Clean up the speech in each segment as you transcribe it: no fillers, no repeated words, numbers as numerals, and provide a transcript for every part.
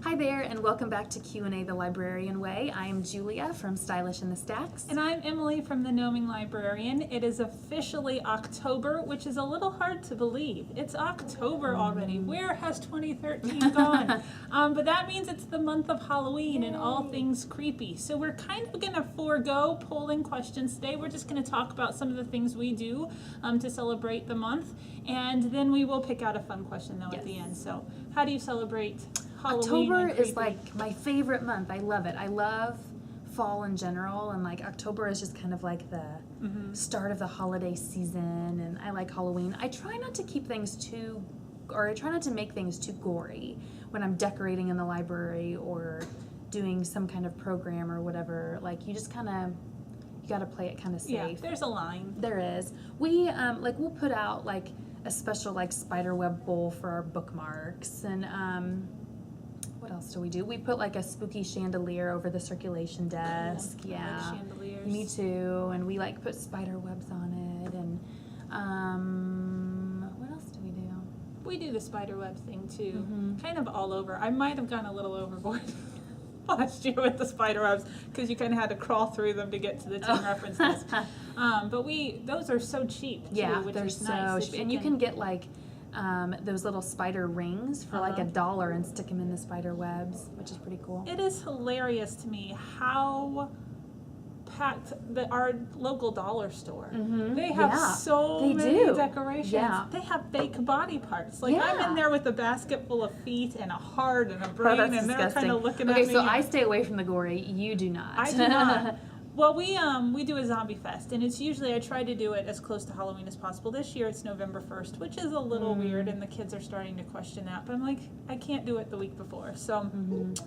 Hi there, and welcome back to Q&A the Librarian Way. I am Julia from Stylish in the Stacks. And I'm Emily from the Gnoming Librarian. It is officially October, which is a little hard to believe. It's October already. Where has 2013 gone? But that means it's the month of Halloween and all things creepy. So we're kind of going to forego polling questions today. We're just going to talk about some of the things we do to celebrate the month. And then we will pick out a fun question, though, at the end. So how do you celebrate Halloween? October is like my favorite month. I love it. I love fall in general, and like October is just kind of like the start of the holiday season, and I like Halloween. I try not to keep things I try not to make things too gory when I'm decorating in the library or doing some kind of program or whatever. Like you got to play it kind of safe. Yeah, there's a line. There is. We we'll put out like a special like spider web bowl for our bookmarks, and what else do we do? We put like a spooky chandelier over the circulation desk. I Yeah, like chandeliers. me too. And we like put spider webs on it. And what else do we do? We do the spider web thing too, kind of all over. I might have gone a little overboard last year with the spider webs because you kind of had to crawl through them to get to the teen reference list. But those are so cheap too, which they're is so nice. cheap. And you can get like those little spider rings for like $1 and stick them in the spider webs, which is pretty cool. It is hilarious to me how packed our local dollar store. They have so many decorations. Yeah. They have fake body parts. Like I'm in there with a basket full of feet and a heart and a brain, that's and they're disgusting. kind of looking at me. Okay, so I stay away from the gory. You do not. I do not. Well, we do a zombie fest, and it's usually I try to do it as close to Halloween as possible. This year it's November 1st, which is a little weird, and the kids are starting to question that. But I'm like, I can't do it the week before, so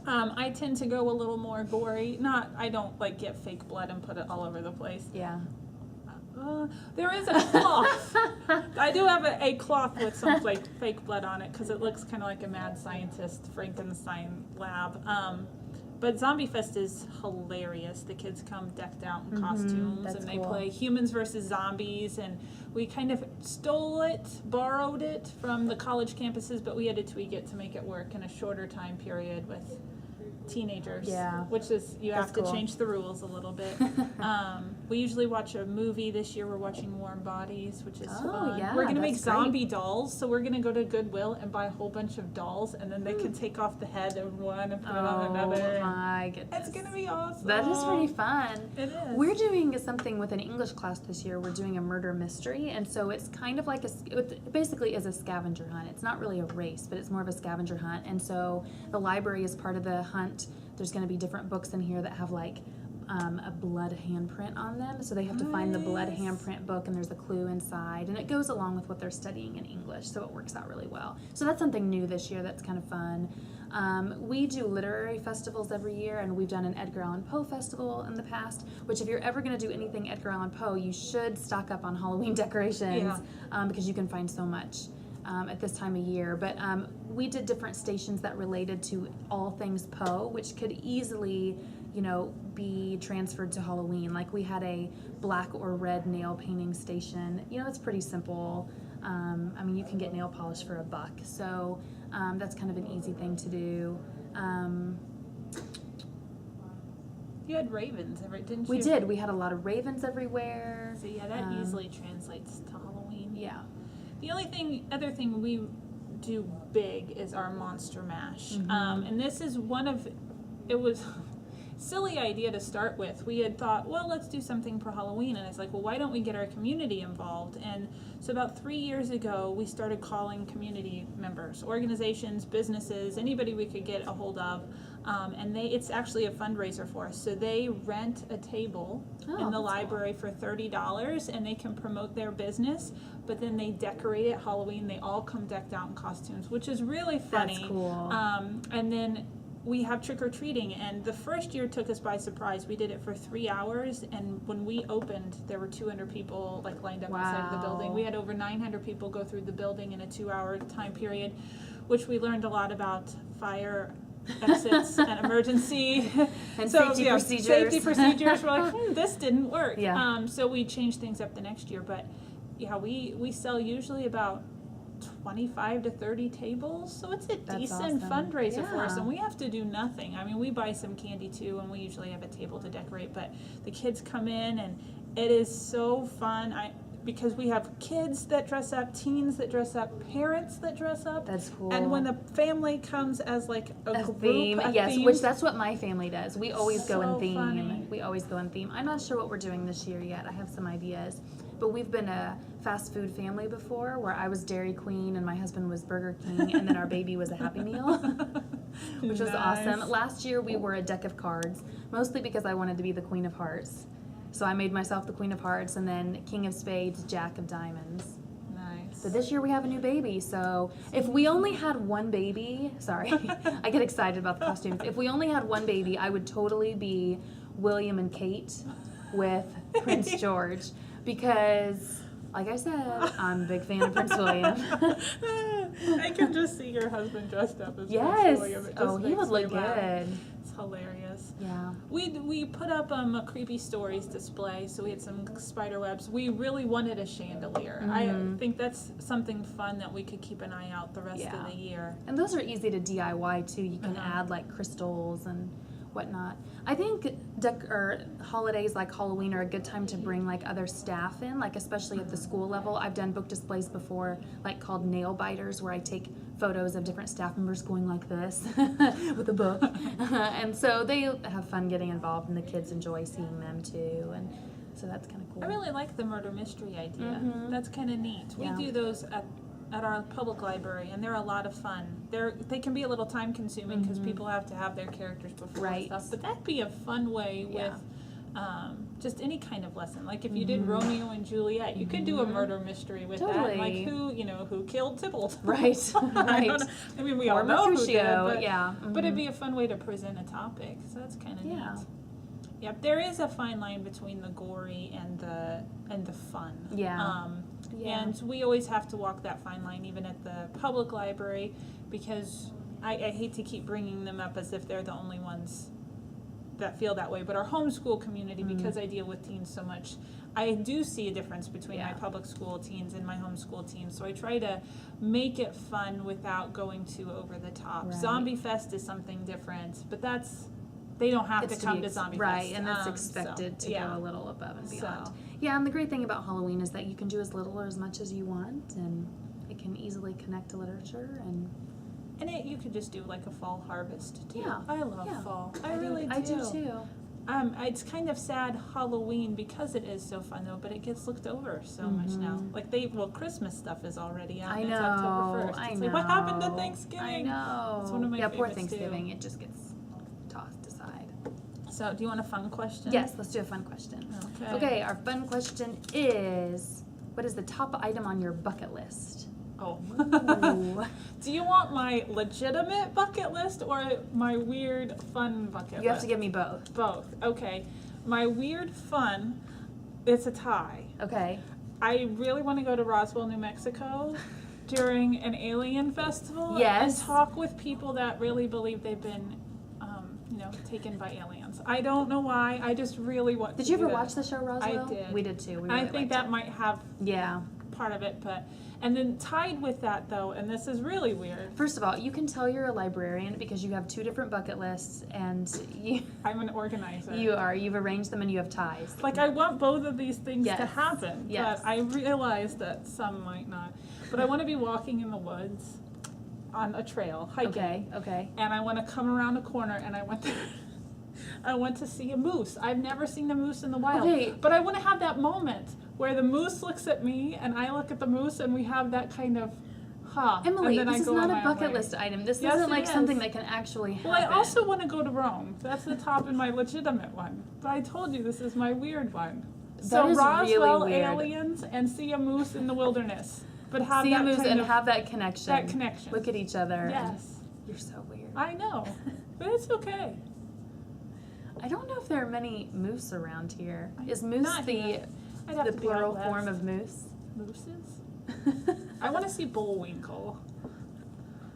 I tend to go a little more gory. I don't like get fake blood and put it all over the place. Yeah. There is a cloth. I do have a cloth with some fake blood on it because it looks kind of like a mad scientist Frankenstein lab. But Zombie Fest is hilarious. The kids come decked out in costumes, and they play humans versus zombies, and we kind of borrowed it from the college campuses, but we had to tweak it to make it work in a shorter time period with teenagers. Yeah. Which is, you have to change the rules a little bit. We usually watch a movie. This year we're watching Warm Bodies, which is fun. Yeah, we're going to make zombie dolls, so we're going to go to Goodwill and buy a whole bunch of dolls, and then they can take off the head of one and put it on another. Oh my goodness. It's going to be awesome. That is pretty fun. It is. We're doing something with an English class this year. We're doing a murder mystery, and so it's kind of like it basically is a scavenger hunt. It's not really a race, but it's more of a scavenger hunt, and so the library is part of the hunt. There's going to be different books in here that have like a blood handprint on them, so they have to find the blood handprint book, and there's a clue inside, and it goes along with what they're studying in English, so it works out really well. So that's something new this year that's kind of fun. We do literary festivals every year, and we've done an Edgar Allan Poe festival in the past, which if you're ever going to do anything Edgar Allan Poe, you should stock up on Halloween decorations because you can find so much at this time of year. But we did different stations that related to all things Poe, which could easily be transferred to Halloween. Like we had a black or red nail painting station. It's pretty simple. I mean, you can get nail polish for $1, so that's kind of an easy thing to do. You had ravens, didn't you? We did. We had a lot of ravens everywhere. So yeah, that easily translates to Halloween. Yeah. The other thing we do big is our Monster Mash. And this is it was silly idea to start with. We had thought, well, let's do something for Halloween, and it's like, well, why don't we get our community involved? And so about 3 years ago, we started calling community members, organizations, businesses, anybody we could get a hold of, and it's actually a fundraiser for us. So they rent a table in the library for $30, and they can promote their business, but then they decorate it Halloween. They all come decked out in costumes, which is really funny. That's cool. And then we have trick-or-treating, and the first year took us by surprise. We did it for 3 hours, and when we opened, there were 200 people lined up outside of the building. We had over 900 people go through the building in a 2-hour time period, which we learned a lot about fire exits and emergency and safety procedures. Safety procedures. We're like, this didn't work. Yeah. So we changed things up the next year, but yeah, we sell usually about 25 to 30 tables, so it's a That's decent awesome. fundraiser for us, Yeah. and we have to do nothing. I mean, we buy some candy too, and we usually have a table to decorate, but the kids come in, and it is so fun. Because we have kids that dress up, teens that dress up, parents that dress up. That's cool. And when the family comes as like a group, theme, a yes, theme, which that's what my family does. We always go in So theme. funny. We always go in theme. I'm not sure what we're doing this year yet. I have some ideas. But we've been a fast food family before where I was Dairy Queen and my husband was Burger King and then our baby was a Happy Meal, which was Nice. awesome. Last year we were a deck of cards, mostly because I wanted to be the Queen of Hearts. So I made myself the Queen of Hearts and then King of Spades, Jack of Diamonds. Nice. But this year we have a new baby, so if we only had one baby, sorry, I get excited about the costumes. If we only had one baby, I would totally be William and Kate with Prince George because, like I said, I'm a big fan of Prince William. I can just see your husband dressed up as Yes. Prince William. It just Oh, he makes would me look laugh. good. It's hilarious. Yeah. We put up a creepy stories display, so we had some spider webs. We really wanted a chandelier. I think that's something fun that we could keep an eye out the rest Yeah. of the year. And those are easy to DIY too. You can Uh-huh. add like crystals and whatnot. I think holidays like Halloween are a good time to bring like other staff in, like especially at the school level. I've done book displays before, like called nail biters, where I take photos of different staff members going like this with a book. And so they have fun getting involved and the kids enjoy seeing them too. And so that's kind of cool. I really like the murder mystery idea. Mhm. That's kind of neat. Yeah. We do those at our public library, and they're a lot of fun. They can be a little time consuming because people have to have their characters before Right. and stuff. But that'd be a fun way Yeah. with just any kind of lesson. Like if you did Romeo and Juliet, you could do a murder mystery with that. Totally. Like who killed Tybalt? Right, I right. don't know. I mean, we Or all know who did, Mercutio, but, yeah. but it'd be a fun way to present a topic. So that's kind of Yeah. neat. Yep, there is a fine line between the gory and the fun. Yeah. Yeah. And we always have to walk that fine line, even at the public library, because I hate to keep bringing them up as if they're the only ones that feel that way. But our homeschool community, because I deal with teens so much, I do see a difference between my Yeah. public school teens and my homeschool teens. So I try to make it fun without going too over the top. Right. Zombie Fest is something different, but they don't have It's to come be to Zombie right, Fest. and it's So, expected to yeah. go a little above and beyond. So. Yeah, and the great thing about Halloween is that you can do as little or as much as you want, and it can easily connect to literature. And You could just do like a fall harvest too. Yeah, I love yeah. fall. I really do. I do too. It's kind of sad Halloween because it is so fun though, but it gets looked over so much now. Like Christmas stuff is already out. I and know. It's October 1st. I It's know. like, what happened to Thanksgiving? I know. It's one of my yeah, poor favorites, too. Thanksgiving. It just gets tossed aside. So, do you want a fun question? Yes, let's do a fun question. Okay. Okay, our fun question is, what is the top item on your bucket list? Oh. Ooh. Do you want my legitimate bucket list or my weird fun bucket list? You have to give me both. Both. Okay. My weird fun, it's a tie. Okay. I really want to go to Roswell, New Mexico during an alien festival. Yes. And talk with people that really believe they've been, taken by aliens. I don't know why. I just really want to Did you do ever that. watch the show Roswell? I did. We did too. We I really think liked that it. might have Yeah. part of it, and then tied with that though, and this is really weird. First of all, you can tell you're a librarian because you have two different bucket lists, and I'm an organizer. you've arranged them and you have ties. Like I want both of these things to Yes. happen, Yes. but I realize that some might not. But I want to be walking in the woods on a trail, hiking. Okay. And I want to come around a corner and I want to see a moose. I've never seen a moose in the wild. Okay. But I want to have that moment where the moose looks at me and I look at the moose and we have that kind of Emily, and then this I is go not on a my own bucket way. list item. This Yes, isn't it like is. something that can actually happen. Well, I also want to go to Rome. That's the top in my legitimate one. But I told you this is my weird one. So is really Roswell weird. aliens and see a moose in the wilderness. But have see that a moose kind and of, have that connection. that connection. Look at each other. Yes. You're so weird. I know. But it's okay. I don't know if there are many moose around here. Is moose Not here. I'd have the to be out plural west. form of moose? Mooses? I want to see bullwinkle.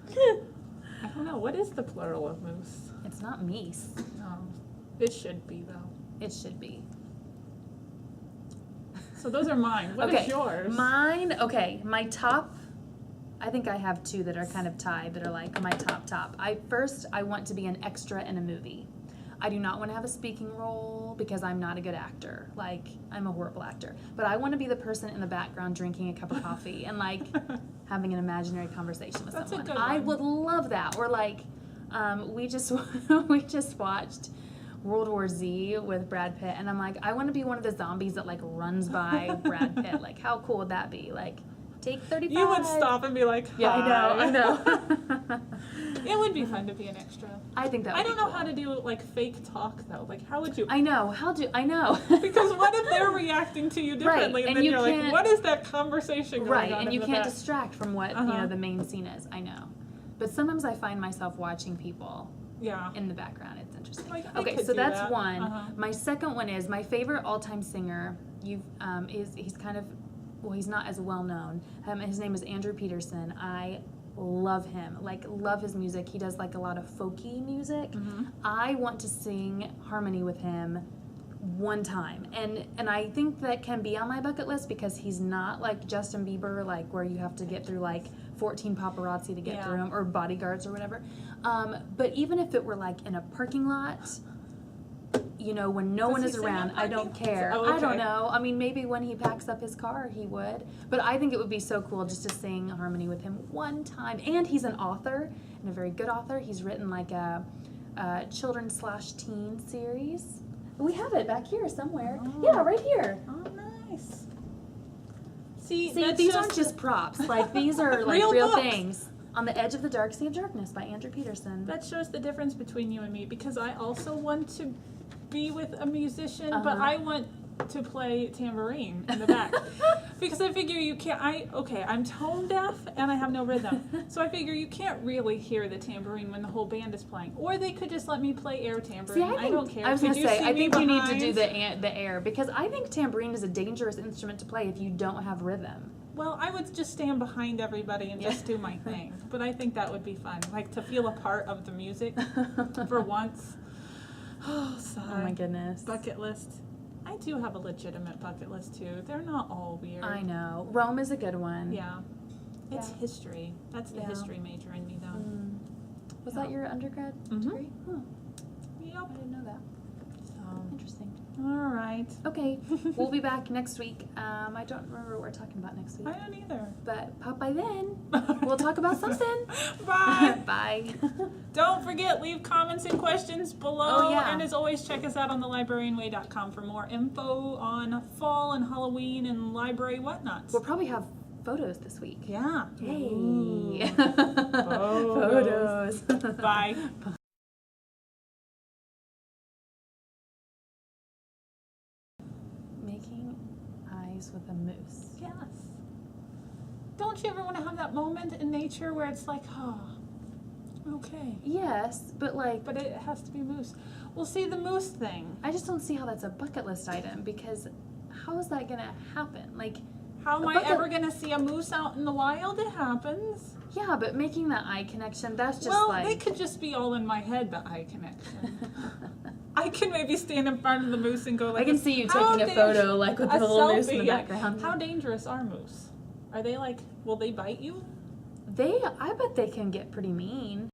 I don't know. What is the plural of moose? It's not meese. No. It should be, though. It should be. So those are mine. What is yours? Mine, okay, my top I think I have two that are kind of tied that are like my top. I want to be an extra in a movie. I do not want to have a speaking role because I'm not a good actor. Like, I'm a horrible actor. But I want to be the person in the background drinking a cup of coffee and like having an imaginary conversation with That's a someone. good I one. would love that. Or like, we just watched World War Z with Brad Pitt, and I'm like, I want to be one of the zombies that like runs by Brad Pitt. Like, how cool would that be? Like, take 35. You would stop and be like, hi. Yeah, I know. It would be fun to be an extra. I think that would I don't be know cool. how to do like fake talk though. Like, how would you? I know. I know. Because what if they're reacting to you differently, Right, and and then you you're like, can't- what is that conversation going Right, on? and in you the can't back? distract from what the main scene is. I know, but sometimes I find myself watching people Yeah. in the background. It's interesting. Like, I Okay, could so do that's that. one. My second one is my favorite all-time singer. He's kind of, well, he's not as well known. His name is Andrew Peterson. I love him. Like, love his music. He does like a lot of folky music. I want to sing harmony with him one time, and I think that can be on my bucket list because he's not like Justin Bieber, like where you have to get through like 14 paparazzi to get through him, or bodyguards or whatever. But even if it were like in a parking lot, you know, when no one he is sing in around, I don't parking care. lots? Oh, I don't okay. know. I mean, maybe when he packs up his car, he would. But I think it would be so cool just to sing harmony with him one time. And he's an author, and a very good author. He's written like a children/teen series. We have it back here somewhere. Oh. Yeah, right here. Oh, nice. See, See, that's these aren't just props. Like, these are like Real real books. things. On the Edge of the Dark Sea of Darkness by Andrew Peterson. That shows the difference between you and me, because I also want to be with a musician, but Uh-huh. I want to play tambourine in the back. Because I figure you can't, I'm tone deaf and I have no rhythm. So I figure you can't really hear the tambourine when the whole band is playing. Or they could just let me play air tambourine. See, I don't care. I was Could gonna you say, see I me think you need to do behind? the air, because I think tambourine is a dangerous instrument to play if you don't have rhythm. Well, I would just stand behind everybody and just do my thing. But I think that would be fun. Like, to feel a part of the music for once. Oh, sigh. Oh my goodness. Bucket list. I do have a legitimate bucket list too. They're not all weird. I know. Rome is a good one. Yeah. It's Yeah. history. That's the Yeah. history major in me though. Was Yeah. that your undergrad Mhm. degree? Huh. I Yep. didn't know that. So, Interesting. all right. Okay, we'll be back next week. I don't remember what we're talking about next week, I don't either. but pop by then. We'll talk about something. Bye. Bye. Don't forget, leave comments and questions below. Oh, yeah. And as always, check us out on thelibrarianway.com for more info on fall and Halloween and library whatnots. We'll probably have photos this week. Yeah. Yay. Ooh. Photos. Bye. Making eyes with a moose. Yes. Don't you ever want to have that moment in nature where it's like, oh, okay. Yes, but like, But it has to be moose. Well, see, the moose thing. I just don't see how that's a bucket list item, because how is that gonna happen? Like, How am A I bucket- ever going to see a moose out in the wild? It happens. yeah, but making that eye connection, that's just Well, like. they could just be all in my head, the eye connection. I can maybe stand in front of the moose and go like I can this. see you How taking a photo like with a the little moose in the selfie, yeah. background. How dangerous are moose? Are they like, will they bite you? I bet they can get pretty mean.